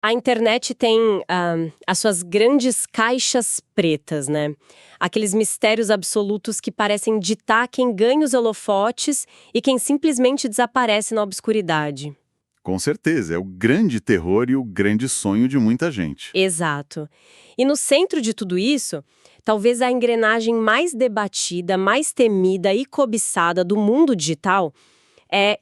A internet tem as suas grandes caixas pretas, né? Aqueles mistérios absolutos que parecem ditar quem ganha os holofotes e quem simplesmente desaparece na obscuridade. Com certeza, é o grande terror e o grande sonho de muita gente. Exato. E no centro de tudo isso, talvez a engrenagem mais debatida, mais temida e cobiçada do mundo digital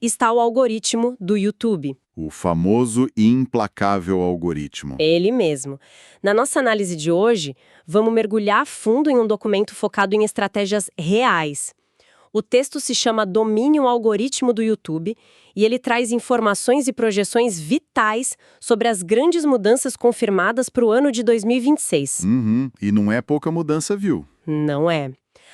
está o algoritmo do YouTube. O famoso e implacável algoritmo. Ele mesmo. Na nossa análise de hoje, vamos mergulhar a fundo em um documento focado em estratégias reais. O texto se chama Domínio Algoritmo do YouTube e ele traz informações e projeções vitais sobre as grandes mudanças confirmadas para o ano de 2026. E não é pouca mudança, viu? Não é.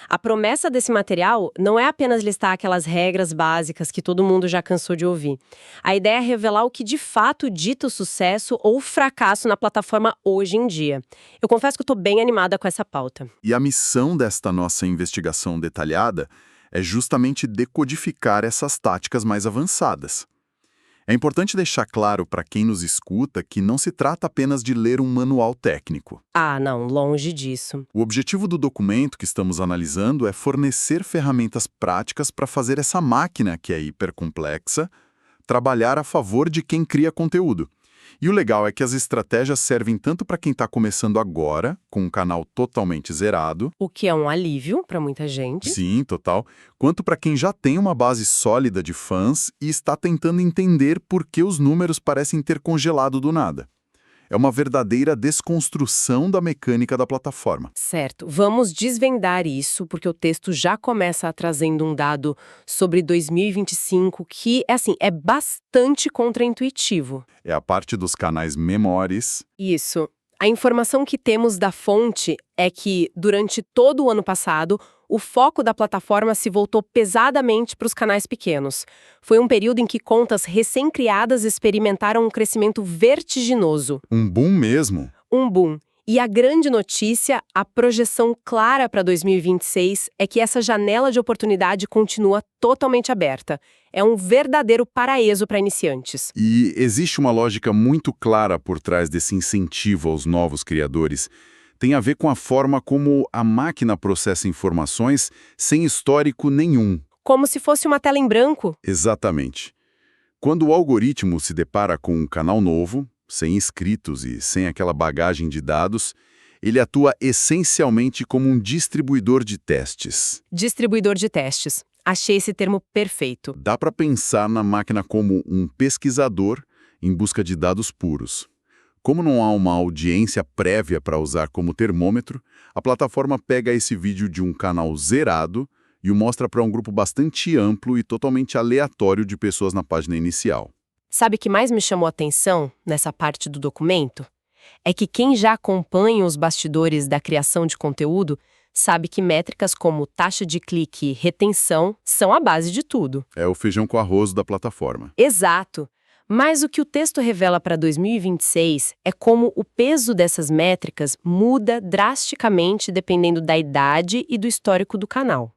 A promessa desse material não é apenas listar aquelas regras básicas que todo mundo já cansou de ouvir. A ideia é revelar o que de fato dita o sucesso ou o fracasso na plataforma hoje em dia. Eu confesso que eu estou bem animada com essa pauta. E a missão desta nossa investigação detalhada é justamente decodificar essas táticas mais avançadas. É importante deixar claro para quem nos escuta que não se trata apenas de ler um manual técnico. Ah, não, longe disso. O objetivo do documento que estamos analisando é fornecer ferramentas práticas para fazer essa máquina, que é hipercomplexa, trabalhar a favor de quem cria conteúdo. E o legal é que as estratégias servem tanto para quem está começando agora, com um canal totalmente zerado. O que é um alívio para muita gente. Sim, total. Quanto para quem já tem uma base sólida de fãs e está tentando entender por que os números parecem ter congelado do nada. É uma verdadeira desconstrução da mecânica da plataforma. Certo, vamos desvendar isso, porque o texto já começa trazendo um dado sobre 2025 que, é bastante contraintuitivo. É a parte dos canais menores. Isso. A informação que temos da fonte é que, durante todo o ano passado, o foco da plataforma se voltou pesadamente para os canais pequenos. Foi um período em que contas recém-criadas experimentaram um crescimento vertiginoso. Um boom mesmo. Um boom. E a grande notícia, a projeção clara para 2026, é que essa janela de oportunidade continua totalmente aberta. É um verdadeiro paraíso para iniciantes. E existe uma lógica muito clara por trás desse incentivo aos novos criadores. Tem a ver com a forma como a máquina processa informações sem histórico nenhum. Como se fosse uma tela em branco. Exatamente. Quando o algoritmo se depara com um canal novo, sem inscritos e sem aquela bagagem de dados, ele atua essencialmente como um distribuidor de testes. Distribuidor de testes. Achei esse termo perfeito. Dá para pensar na máquina como um pesquisador em busca de dados puros. Como não há uma audiência prévia para usar como termômetro, a plataforma pega esse vídeo de um canal zerado e o mostra para um grupo bastante amplo e totalmente aleatório de pessoas na página inicial. Sabe o que mais me chamou a atenção nessa parte do documento? É que quem já acompanha os bastidores da criação de conteúdo sabe que métricas como taxa de clique e retenção são a base de tudo. É o feijão com arroz da plataforma. Exato. Mas o que o texto revela para 2026 é como o peso dessas métricas muda drasticamente dependendo da idade e do histórico do canal.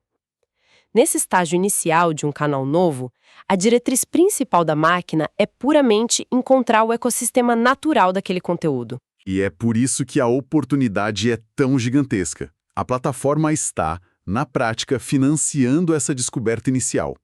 Nesse estágio inicial de um canal novo, a diretriz principal da máquina é puramente encontrar o ecossistema natural daquele conteúdo. E é por isso que a oportunidade é tão gigantesca. A plataforma está, na prática, financiando essa descoberta inicial.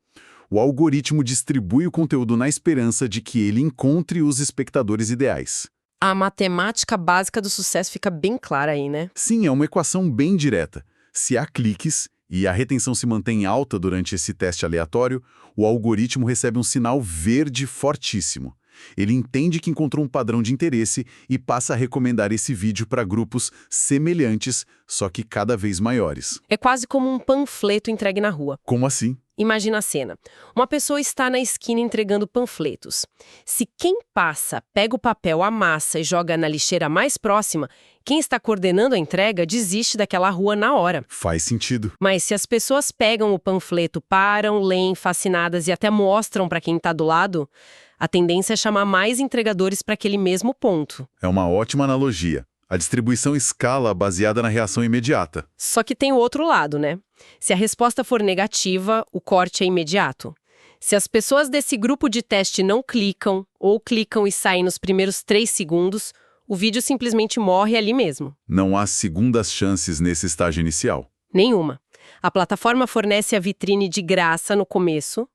O algoritmo distribui o conteúdo na esperança de que ele encontre os espectadores ideais. A matemática básica do sucesso fica bem clara aí, né? Sim, é uma equação bem direta. Se há cliques e a retenção se mantém alta durante esse teste aleatório, o algoritmo recebe um sinal verde fortíssimo. Ele entende que encontrou um padrão de interesse e passa a recomendar esse vídeo para grupos semelhantes, só que cada vez maiores. É quase como um panfleto entregue na rua. Como assim? Imagina a cena. Uma pessoa está na esquina entregando panfletos. Se quem passa pega o papel, amassa e joga na lixeira mais próxima, quem está coordenando a entrega desiste daquela rua na hora. Faz sentido. Mas se as pessoas pegam o panfleto, param, leem, fascinadas e até mostram para quem está do lado, a tendência é chamar mais entregadores para aquele mesmo ponto. É uma ótima analogia. A distribuição escala baseada na reação imediata. Só que tem o outro lado, né? Se a resposta for negativa, o corte é imediato. Se as pessoas desse grupo de teste não clicam, ou clicam e saem nos primeiros 3 segundos, o vídeo simplesmente morre ali mesmo. Não há segundas chances nesse estágio inicial. Nenhuma. A plataforma fornece a vitrine de graça no começo,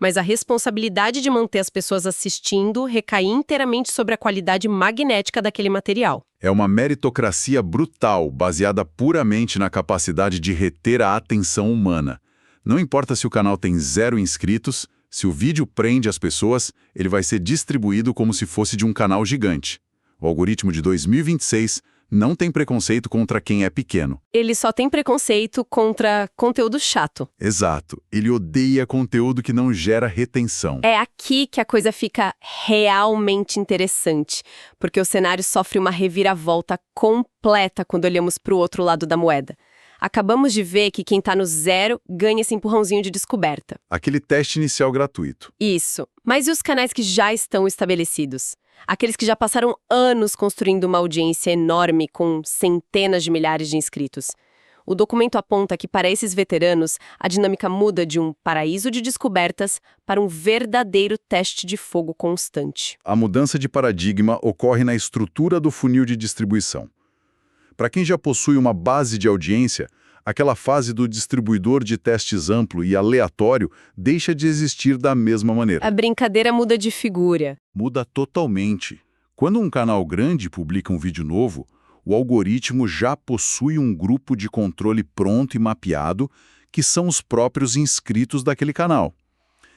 mas a responsabilidade de manter as pessoas assistindo recai inteiramente sobre a qualidade magnética daquele material. É uma meritocracia brutal, baseada puramente na capacidade de reter a atenção humana. Não importa se o canal tem 0 inscritos, se o vídeo prende as pessoas, ele vai ser distribuído como se fosse de um canal gigante. O algoritmo de 2026 não tem preconceito contra quem é pequeno. Ele só tem preconceito contra conteúdo chato. Exato. Ele odeia conteúdo que não gera retenção. É aqui que a coisa fica realmente interessante, porque o cenário sofre uma reviravolta completa quando olhamos para o outro lado da moeda. Acabamos de ver que quem está no 0 ganha esse empurrãozinho de descoberta. Aquele teste inicial gratuito. Isso. Mas e os canais que já estão estabelecidos? Aqueles que já passaram anos construindo uma audiência enorme com centenas de milhares de inscritos. O documento aponta que para esses veteranos, a dinâmica muda de um paraíso de descobertas para um verdadeiro teste de fogo constante. A mudança de paradigma ocorre na estrutura do funil de distribuição. Para quem já possui uma base de audiência, aquela fase do distribuidor de testes amplo e aleatório deixa de existir da mesma maneira. A brincadeira muda de figura. Muda totalmente. Quando um canal grande publica um vídeo novo, o algoritmo já possui um grupo de controle pronto e mapeado, que são os próprios inscritos daquele canal.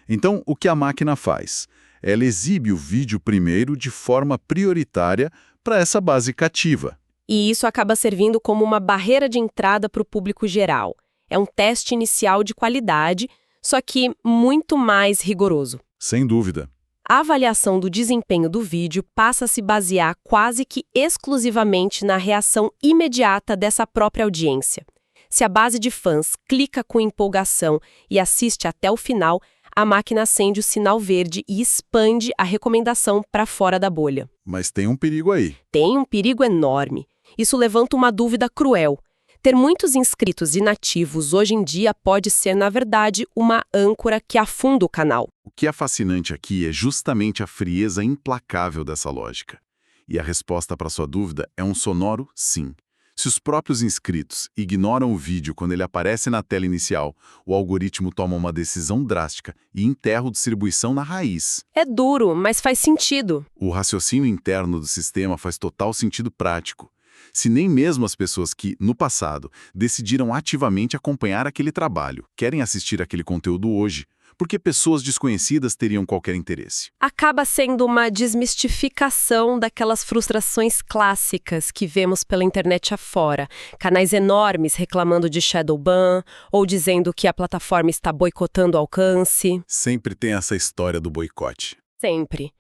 Então, o que a máquina faz? Ela exibe o vídeo primeiro de forma prioritária para essa base cativa. E isso acaba servindo como uma barreira de entrada para o público geral. É um teste inicial de qualidade, só que muito mais rigoroso. Sem dúvida. A avaliação do desempenho do vídeo passa a se basear quase que exclusivamente na reação imediata dessa própria audiência. Se a base de fãs clica com empolgação e assiste até o final, a máquina acende o sinal verde e expande a recomendação para fora da bolha. Mas tem um perigo aí. Tem um perigo enorme. Isso levanta uma dúvida cruel. Ter muitos inscritos inativos hoje em dia pode ser, na verdade, uma âncora que afunda o canal. O que é fascinante aqui é justamente a frieza implacável dessa lógica. E a resposta para sua dúvida é um sonoro sim. Se os próprios inscritos ignoram o vídeo quando ele aparece na tela inicial, o algoritmo toma uma decisão drástica e enterra a distribuição na raiz. É duro, mas faz sentido. O raciocínio interno do sistema faz total sentido prático. Se nem mesmo as pessoas que, no passado, decidiram ativamente acompanhar aquele trabalho, querem assistir aquele conteúdo hoje, porque pessoas desconhecidas teriam qualquer interesse. Acaba sendo uma desmistificação daquelas frustrações clássicas que vemos pela internet afora. Canais enormes reclamando de shadow ban ou dizendo que a plataforma está boicotando o alcance. Sempre tem essa história do boicote. Sempre.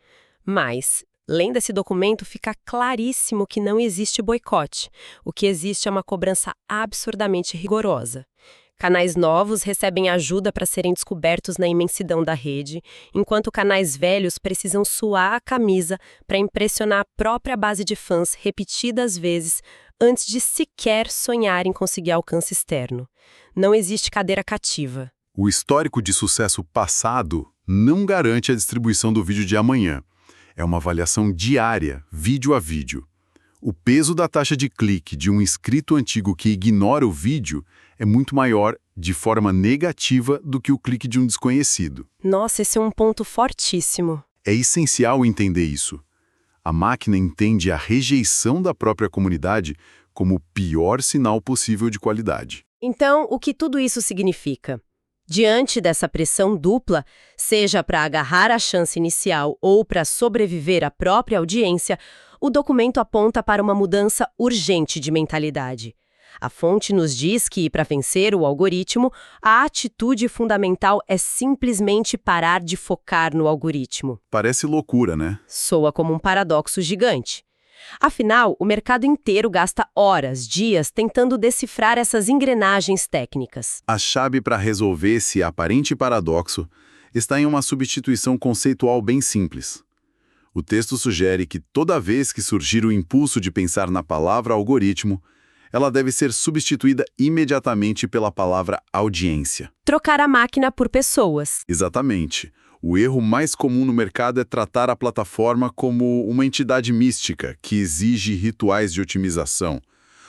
Mas, lendo esse documento, fica claríssimo que não existe boicote. O que existe é uma cobrança absurdamente rigorosa. Canais novos recebem ajuda para serem descobertos na imensidão da rede, enquanto canais velhos precisam suar a camisa para impressionar a própria base de fãs repetidas vezes antes de sequer sonhar em conseguir alcance externo. Não existe cadeira cativa. O histórico de sucesso passado não garante a distribuição do vídeo de amanhã. É uma avaliação diária, vídeo a vídeo. O peso da taxa de clique de um inscrito antigo que ignora o vídeo é muito maior de forma negativa do que o clique de um desconhecido. Nossa, esse é um ponto fortíssimo. É essencial entender isso. A máquina entende a rejeição da própria comunidade como o pior sinal possível de qualidade. Então, o que tudo isso significa? Diante dessa pressão dupla, seja para agarrar a chance inicial ou para sobreviver à própria audiência, o documento aponta para uma mudança urgente de mentalidade. A fonte nos diz que, para vencer o algoritmo, a atitude fundamental é simplesmente parar de focar no algoritmo. Parece loucura, né? Soa como um paradoxo gigante. Afinal, o mercado inteiro gasta horas, dias, tentando decifrar essas engrenagens técnicas. A chave para resolver esse aparente paradoxo está em uma substituição conceitual bem simples. O texto sugere que toda vez que surgir o impulso de pensar na palavra algoritmo, ela deve ser substituída imediatamente pela palavra audiência. Trocar a máquina por pessoas. Exatamente. O erro mais comum no mercado é tratar a plataforma como uma entidade mística que exige rituais de otimização.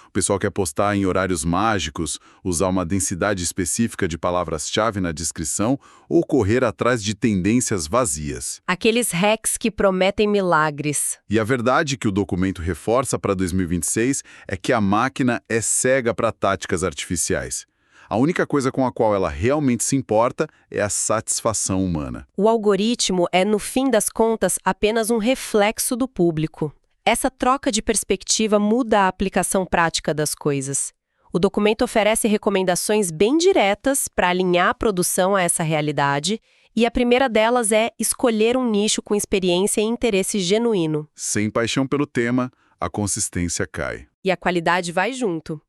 O pessoal quer postar em horários mágicos, usar uma densidade específica de palavras-chave na descrição ou correr atrás de tendências vazias. Aqueles hacks que prometem milagres. E a verdade que o documento reforça para 2026 é que a máquina é cega para táticas artificiais. A única coisa com a qual ela realmente se importa é a satisfação humana. O algoritmo é, no fim das contas, apenas um reflexo do público. Essa troca de perspectiva muda a aplicação prática das coisas. O documento oferece recomendações bem diretas para alinhar a produção a essa realidade, e a primeira delas é escolher um nicho com experiência e interesse genuíno. Sem paixão pelo tema, a consistência cai. E a qualidade vai junto.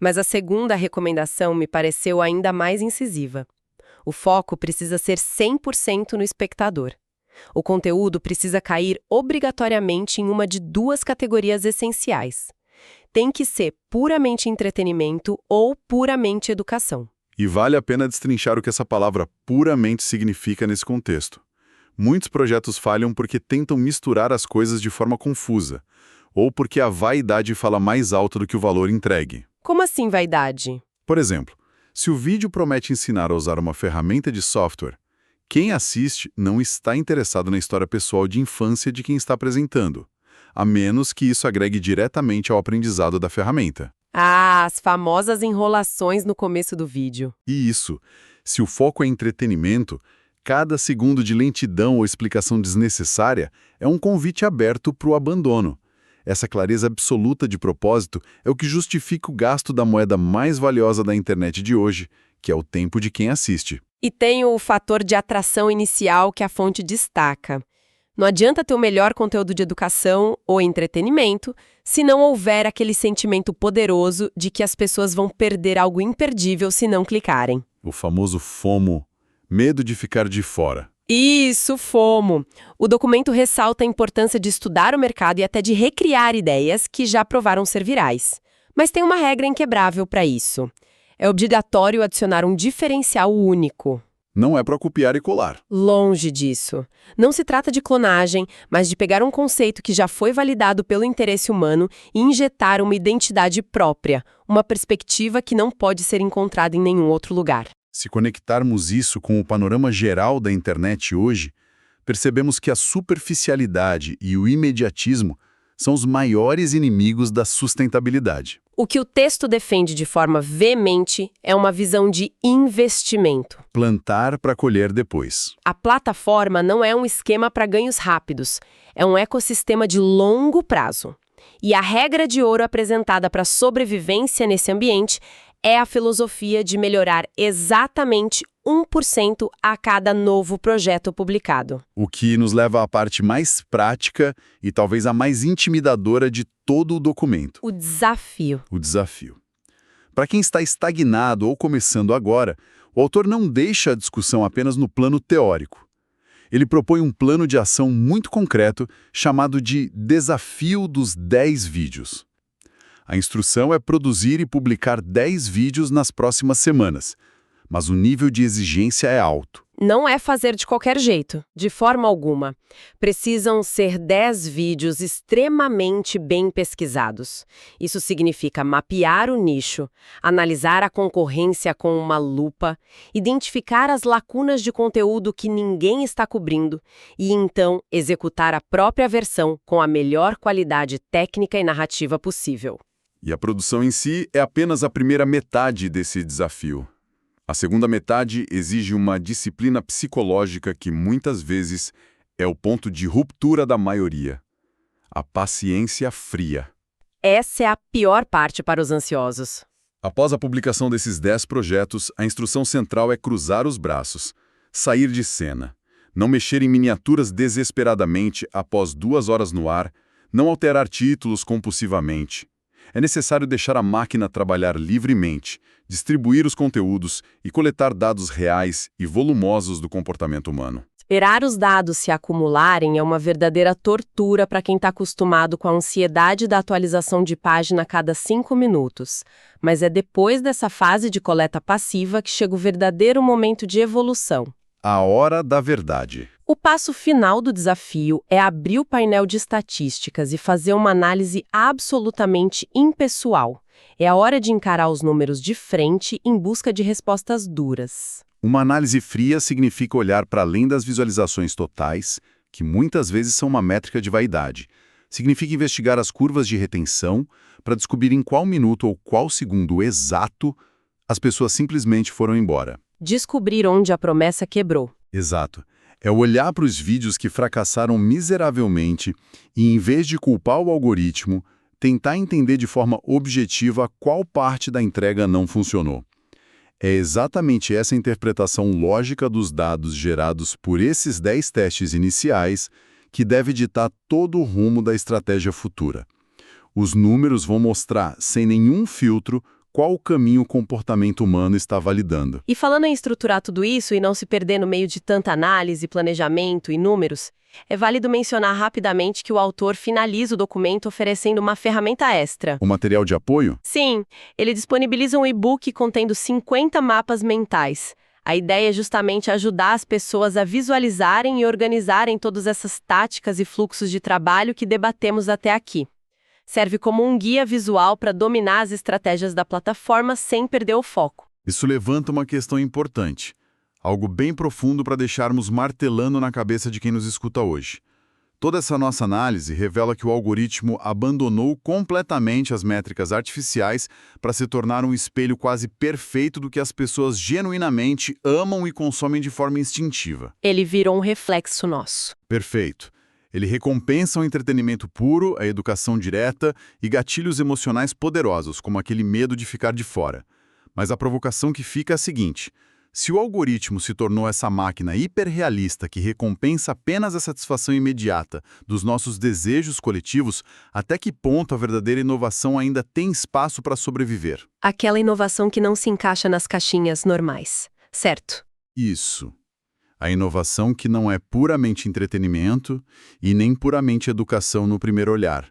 Mas a segunda recomendação me pareceu ainda mais incisiva. O foco precisa ser 100% no espectador. O conteúdo precisa cair obrigatoriamente em uma de duas categorias essenciais. Tem que ser puramente entretenimento ou puramente educação. E vale a pena destrinchar o que essa palavra puramente significa nesse contexto. Muitos projetos falham porque tentam misturar as coisas de forma confusa, ou porque a vaidade fala mais alto do que o valor entregue. Como assim vaidade? Por exemplo, se o vídeo promete ensinar a usar uma ferramenta de software, quem assiste não está interessado na história pessoal de infância de quem está apresentando, a menos que isso agregue diretamente ao aprendizado da ferramenta. Ah, as famosas enrolações no começo do vídeo. E isso, se o foco é entretenimento, cada segundo de lentidão ou explicação desnecessária é um convite aberto para o abandono. Essa clareza absoluta de propósito é o que justifica o gasto da moeda mais valiosa da internet de hoje, que é o tempo de quem assiste. E tem o fator de atração inicial que a fonte destaca. Não adianta ter o melhor conteúdo de educação ou entretenimento se não houver aquele sentimento poderoso de que as pessoas vão perder algo imperdível se não clicarem. O famoso FOMO, medo de ficar de fora. Isso, FOMO. O documento ressalta a importância de estudar o mercado e até de recriar ideias que já provaram ser virais. Mas tem uma regra inquebrável para isso. É obrigatório adicionar um diferencial único. Não é para copiar e colar. Longe disso. Não se trata de clonagem, mas de pegar um conceito que já foi validado pelo interesse humano e injetar uma identidade própria, uma perspectiva que não pode ser encontrada em nenhum outro lugar. Se conectarmos isso com o panorama geral da internet hoje, percebemos que a superficialidade e o imediatismo são os maiores inimigos da sustentabilidade. O que o texto defende de forma veemente é uma visão de investimento. Plantar para colher depois. A plataforma não é um esquema para ganhos rápidos, é um ecossistema de longo prazo. E a regra de ouro apresentada para a sobrevivência nesse ambiente é a filosofia de melhorar exatamente 1% a cada novo projeto publicado. O que nos leva à parte mais prática e talvez a mais intimidadora de todo o documento. O desafio. O desafio. Para quem está estagnado ou começando agora, o autor não deixa a discussão apenas no plano teórico. Ele propõe um plano de ação muito concreto chamado de Desafio dos 10 vídeos. A instrução é produzir e publicar 10 vídeos nas próximas semanas, mas o nível de exigência é alto. Não é fazer de qualquer jeito, de forma alguma. Precisam ser 10 vídeos extremamente bem pesquisados. Isso significa mapear o nicho, analisar a concorrência com uma lupa, identificar as lacunas de conteúdo que ninguém está cobrindo e, então, executar a própria versão com a melhor qualidade técnica e narrativa possível. E a produção em si é apenas a primeira metade desse desafio. A segunda metade exige uma disciplina psicológica que muitas vezes é o ponto de ruptura da maioria. A paciência fria. Essa é a pior parte para os ansiosos. Após a publicação desses 10 projetos, a instrução central é cruzar os braços, sair de cena, não mexer em miniaturas desesperadamente após 2 horas no ar, não alterar títulos compulsivamente. É necessário deixar a máquina trabalhar livremente, distribuir os conteúdos e coletar dados reais e volumosos do comportamento humano. Esperar os dados se acumularem é uma verdadeira tortura para quem está acostumado com a ansiedade da atualização de página a cada 5 minutos. Mas é depois dessa fase de coleta passiva que chega o verdadeiro momento de evolução. A hora da verdade. O passo final do desafio é abrir o painel de estatísticas e fazer uma análise absolutamente impessoal. É a hora de encarar os números de frente em busca de respostas duras. Uma análise fria significa olhar para além das visualizações totais, que muitas vezes são uma métrica de vaidade. Significa investigar as curvas de retenção para descobrir em qual minuto ou qual segundo exato as pessoas simplesmente foram embora. Descobrir onde a promessa quebrou. Exato. É olhar para os vídeos que fracassaram miseravelmente e, em vez de culpar o algoritmo, tentar entender de forma objetiva qual parte da entrega não funcionou. É exatamente essa interpretação lógica dos dados gerados por esses 10 testes iniciais que deve ditar todo o rumo da estratégia futura. Os números vão mostrar, sem nenhum filtro, qual o caminho o comportamento humano está validando. E falando em estruturar tudo isso e não se perder no meio de tanta análise, planejamento e números, é válido mencionar rapidamente que o autor finaliza o documento oferecendo uma ferramenta extra. O material de apoio? Sim, ele disponibiliza um e-book contendo 50 mapas mentais. A ideia é justamente ajudar as pessoas a visualizarem e organizarem todas essas táticas e fluxos de trabalho que debatemos até aqui. Serve como um guia visual para dominar as estratégias da plataforma sem perder o foco. Isso levanta uma questão importante, algo bem profundo para deixarmos martelando na cabeça de quem nos escuta hoje. Toda essa nossa análise revela que o algoritmo abandonou completamente as métricas artificiais para se tornar um espelho quase perfeito do que as pessoas genuinamente amam e consomem de forma instintiva. Ele virou um reflexo nosso. Perfeito. Ele recompensa o entretenimento puro, a educação direta e gatilhos emocionais poderosos, como aquele medo de ficar de fora. Mas a provocação que fica é a seguinte: se o algoritmo se tornou essa máquina hiperrealista que recompensa apenas a satisfação imediata dos nossos desejos coletivos, até que ponto a verdadeira inovação ainda tem espaço para sobreviver? Aquela inovação que não se encaixa nas caixinhas normais, certo? Isso. A inovação que não é puramente entretenimento e nem puramente educação no primeiro olhar.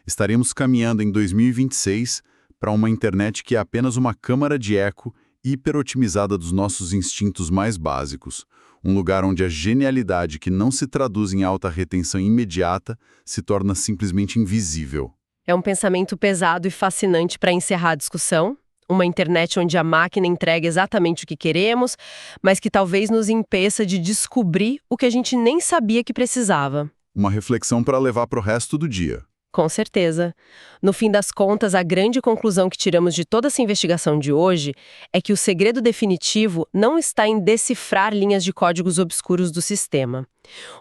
Estaremos caminhando em 2026 para uma internet que é apenas uma câmara de eco hiperotimizada dos nossos instintos mais básicos. Um lugar onde a genialidade que não se traduz em alta retenção imediata se torna simplesmente invisível. É um pensamento pesado e fascinante para encerrar a discussão. Uma internet onde a máquina entrega exatamente o que queremos, mas que talvez nos impeça de descobrir o que a gente nem sabia que precisava. Uma reflexão para levar para o resto do dia. Com certeza. No fim das contas, a grande conclusão que tiramos de toda essa investigação de hoje é que o segredo definitivo não está em decifrar linhas de códigos obscuros do sistema.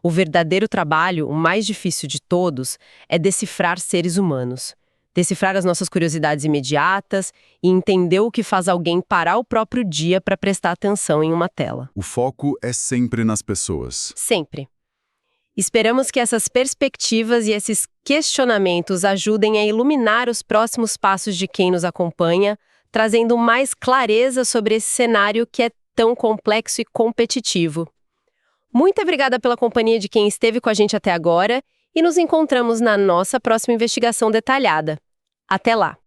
O verdadeiro trabalho, o mais difícil de todos, é decifrar seres humanos. Decifrar as nossas curiosidades imediatas e entender o que faz alguém parar o próprio dia para prestar atenção em uma tela. O foco é sempre nas pessoas. Sempre. Esperamos que essas perspectivas e esses questionamentos ajudem a iluminar os próximos passos de quem nos acompanha, trazendo mais clareza sobre esse cenário que é tão complexo e competitivo. Muito obrigada pela companhia de quem esteve com a gente até agora e nos encontramos na nossa próxima investigação detalhada. Até lá!